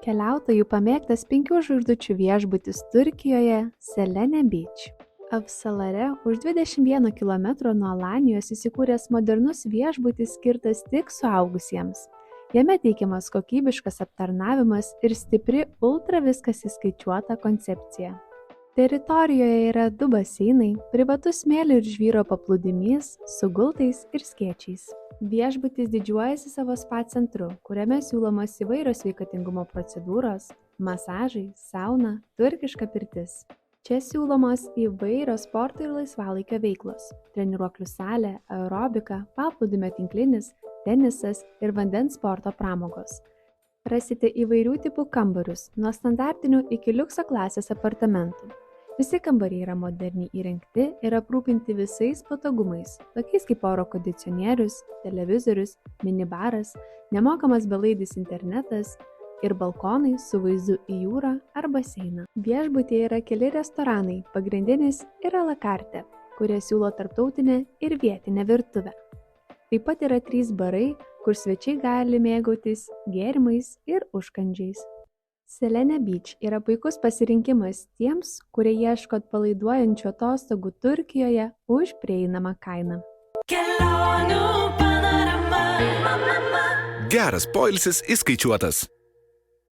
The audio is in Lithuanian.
Keliautojų pamėgtas 5 žvaigždučių viešbutis Turkijoje Selene Beach. Avsalare už 21 km nuo Alanijos įsikūręs modernus viešbutis skirtas tik suaugusiems. Jame teikiamas kokybiškas aptarnavimas ir stipri ultra viskas įskaičiuota koncepcija. Teritorijoje yra 2 baseinai, privatus smėlio ir žvyro paplūdimys su gultais ir skėčiais. Viešbutis didžiuojasi savo spa centru, kuriame siūlomos įvairios sveikatingumo procedūros, masažai, sauna, turkiška pirtis. Čia siūlomos įvairios sporto ir laisvalaikio veiklos – treniruoklių salė, aerobika, paplūdimio tinklinis, tenisas ir vandens sporto pramogos. Rasite įvairių tipų kambarius, nuo standartinių iki liukso klasės apartamentų. Visi kambariai yra moderniai įrengti ir aprūpinti visais patogumais, tokiais kaip oro kondicionierius, televizorius, minibaras, nemokamas belaidis internetas ir balkonai su vaizdu į jūrą ar baseiną. Viešbutyje yra keli restoranai, pagrindinis ir a la carte, kurie siūlo tarptautinę ir vietinę virtuvę. Taip pat yra 3 barai, kur svečiai gali mėgautis gėrimais ir užkandžiais. Selene Beach yra puikus pasirinkimas tiems, kurie ieško atpalaiduojančių atostogų Turkijoje už prieinamą kainą. Geras poilsis įskaičiuotas.